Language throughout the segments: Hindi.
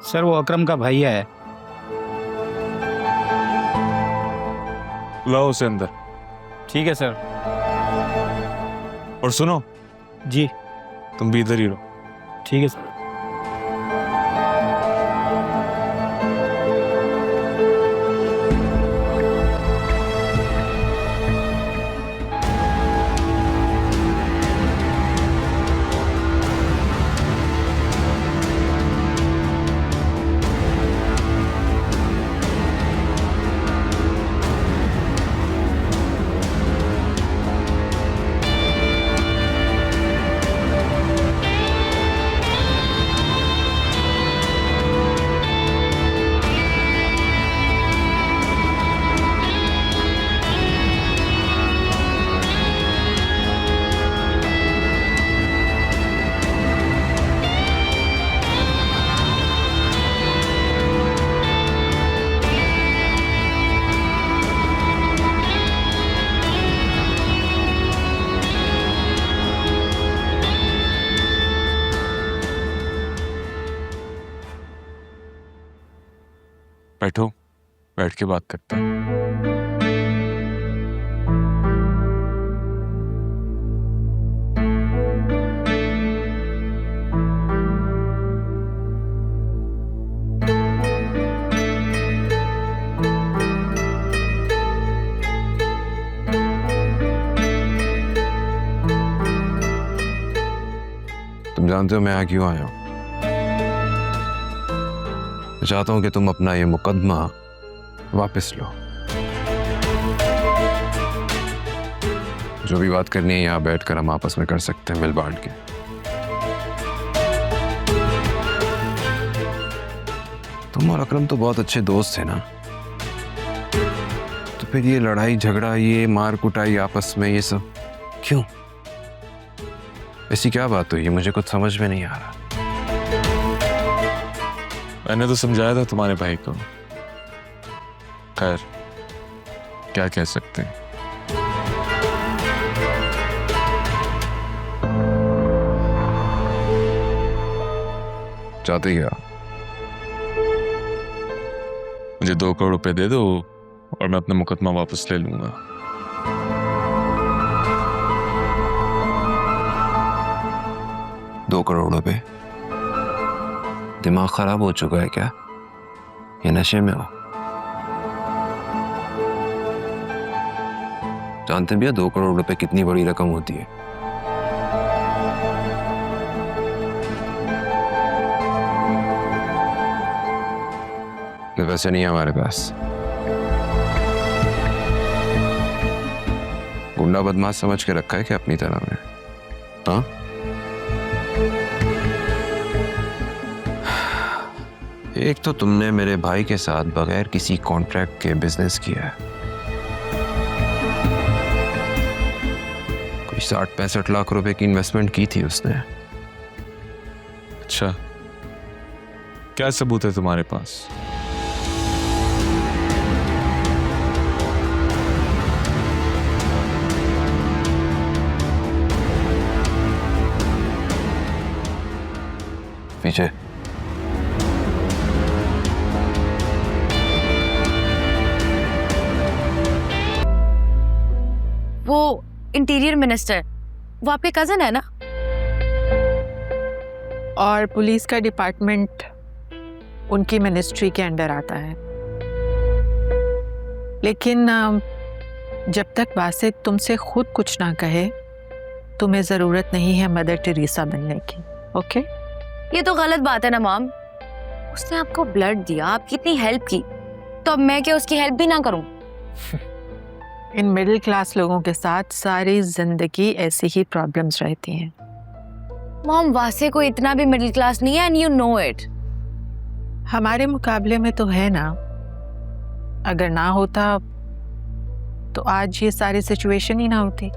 सर वो अकरम का भैया है। लाओ उसे अंदर। ठीक है सर। और सुनो, जी तुम भी इधर ही रहो। ठीक है सर। बैठो, बैठ के बात करते हैं। तुम जानते हो मैं यहाँ क्यों आया हूँ? मैं चाहता हूं कि तुम अपना ये मुकदमा वापस लो। जो भी बात करनी है यहाँ बैठकर हम आपस में कर सकते हैं, मिल बांट के। तुम और अकरम तो बहुत अच्छे दोस्त थे ना, तो फिर ये लड़ाई झगड़ा, ये मार कुटाई आपस में, ये सब क्यों? ऐसी क्या बात हुई? मुझे कुछ समझ में नहीं आ रहा। मैंने तो समझाया था तुम्हारे भाई को। खैर, क्या कह सकते हैं। चाहते क्या? मुझे 2 करोड़ रुपए दे दो और मैं अपना मुकदमा वापस ले लूंगा। $2 करोड़ रुपए? दिमाग खराब हो चुका है क्या? ये नशे में हो? जानते भी हो 2 करोड़ रुपए कितनी बड़ी रकम होती है? वैसे नहीं है हमारे पास। गुंडा बदमाश समझ के रखा है क्या अपनी तरह में? हाँ? एक तो तुमने मेरे भाई के साथ बगैर किसी कॉन्ट्रैक्ट के बिजनेस किया है। कोई 60-65 लाख रुपए की इन्वेस्टमेंट की थी उसने। अच्छा, क्या सबूत है तुम्हारे पास? पीछे। वो इंटीरियर मिनिस्टर, वो आपके कजन है ना? और पुलिस का डिपार्टमेंट उनकी मिनिस्ट्री के अंडर आता है। लेकिन जब तक वासिक तुमसे खुद कुछ ना कहे, तुम्हें ज़रूरत नहीं है मदर टेरेसा बनने की। ओके? ये तो गलत बात है ना मॉम। उसने आपको ब्लड दिया, आपकी इतनी हेल्प की, तो अब मैं क्या उसकी हेल्प भी ना करूं? इन मिडिल क्लास लोगों के साथ सारी जिंदगी ऐसी ही प्रॉब्लम्स रहती हैं। मॉम, वासे को इतना भी मिडिल क्लास नहीं है एंड यू नो इट। हमारे मुकाबले में तो है ना। अगर ना होता तो आज ये सारी सिचुएशन ही ना होती।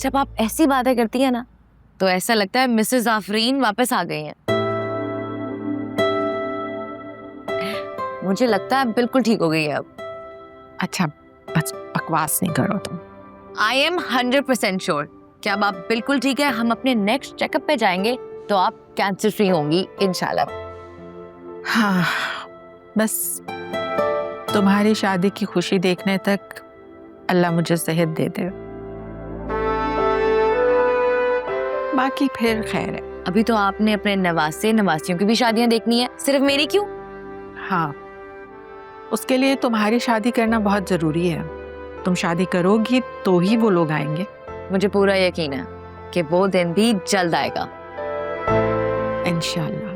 जब आप ऐसी बातें करती है ना, तो ऐसा लगता है मिसेस आफरीन वापस आ गई हैं। मुझे लगता है बिल्कुल ठीक हो गई है अब। अच्छा, बस बकवास नहीं करो तुम। आई एम 100% श्योर कि अब आप बिल्कुल ठीक है। हम अपने नेक्स्ट चेकअप पे जाएंगे तो आप कैंसर फ्री होंगी इंशाल्लाह। हाँ, बस तुम्हारी शादी की खुशी देखने तक अल्लाह मुझे सेहत दे दे, बाकी फिर खैर है। अभी तो आपने अपने नवासे नवासियों की भी शादियां देखनी है, सिर्फ मेरी क्यों? हाँ, उसके लिए तुम्हारी शादी करना बहुत जरूरी है। तुम शादी करोगी तो ही वो लोग आएंगे। मुझे पूरा यकीन है कि वो दिन भी जल्द आएगा। इंशाल्लाह।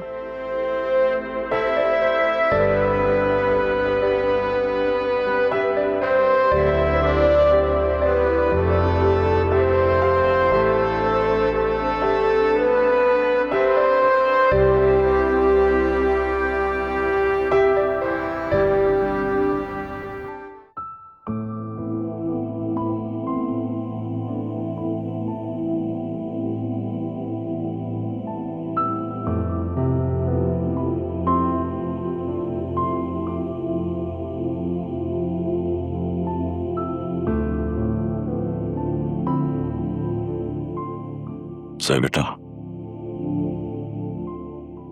सही बेटा,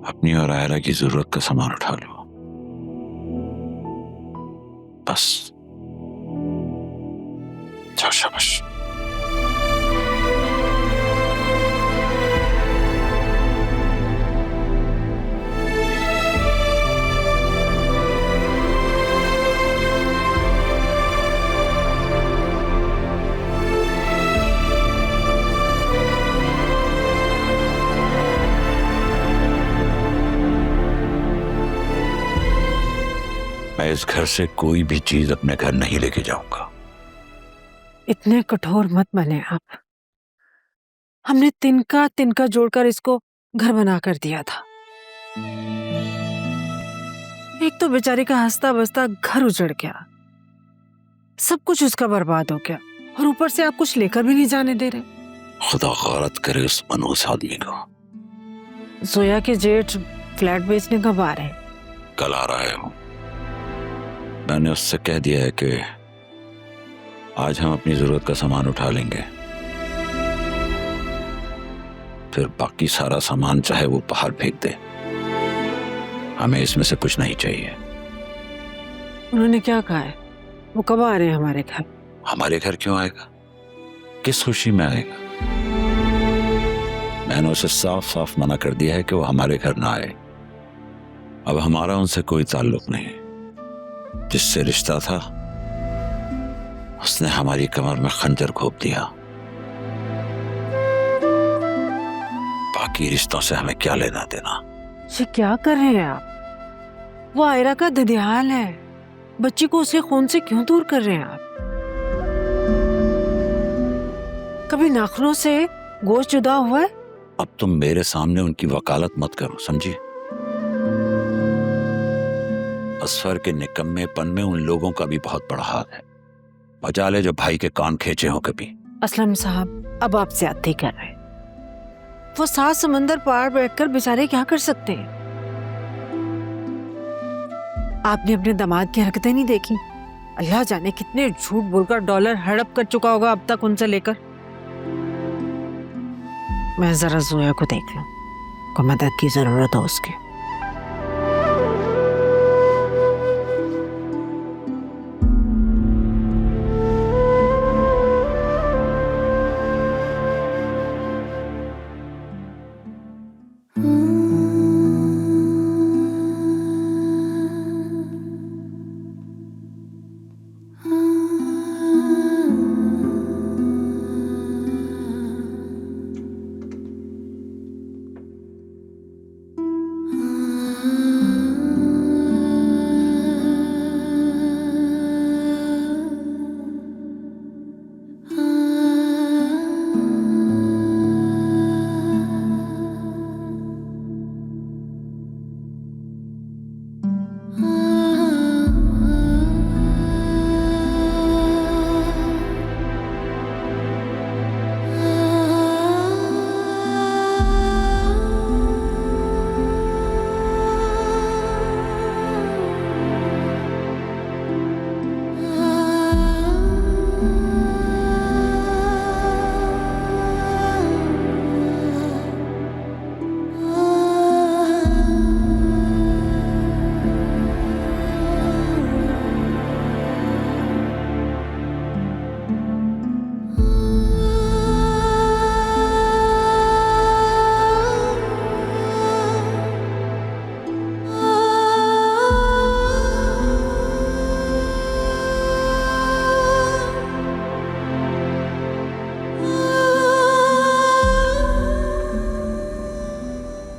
अपनी और आयरा की जरूरत का सामान उठा लो, बस। जाओ, शाबाश। मैं इस घर से कोई भी चीज अपने घर नहीं लेके जाऊंगा। इतने कठोर मत बने आप। हमने तिनका तिनका जोड़कर इसको घर बना कर दिया था। एक तो बेचारे का हंसता बसता घर उजड़ गया, सब कुछ उसका बर्बाद हो गया, और ऊपर से आप कुछ लेकर भी नहीं जाने दे रहे। खुदा गौरत करे उस मनहूस आदमी को। जोया के जेठ फ्लैट बेचने कब आ रहे? कल आ रहा है। मैंने उससे कह दिया है कि आज हम अपनी जरूरत का सामान उठा लेंगे, फिर बाकी सारा सामान चाहे वो बाहर फेंक दे, हमें इसमें से कुछ नहीं चाहिए। उन्होंने क्या कहा है? वो कब आ रहे हैं हमारे घर? हमारे घर क्यों आएगा? किस खुशी में आएगा? मैंने उसे साफ साफ मना कर दिया है कि वो हमारे घर ना आए। अब हमारा उनसे कोई ताल्लुक नहीं। जिससे रिश्ता था उसने हमारी कमर में खंजर घोंप दिया। बाकी रिश्तों से हमें क्या लेना देना। ये क्या कर रहे हैं आप? वो आयरा का ददियाल है, बच्ची को उसके खून से क्यों दूर कर रहे हैं आप? कभी नाखूनों से गोश्त जुदा हुआ है? अब तुम मेरे सामने उनकी वकालत मत करो, समझी? असफर के निकम्मेपन में उन लोगों का भी बहुत बड़ा हाथ है। बचा ले जो भाई के कान खींचे हो कभी। असलम साहब, अब आप ज्यादती कर रहे हैं। वो 7 समंदर पार बैठकर बेचारे क्या कर सकते हैं? आपने अपने दामाद की हरकतें नहीं देखी? अल्लाह जाने कितने झूठ बोलकर डॉलर हड़प कर चुका होगा अब तक उनसे लेकर। मैं जरा जोया को देख लूं, को मदद की जरूरत हो उसके।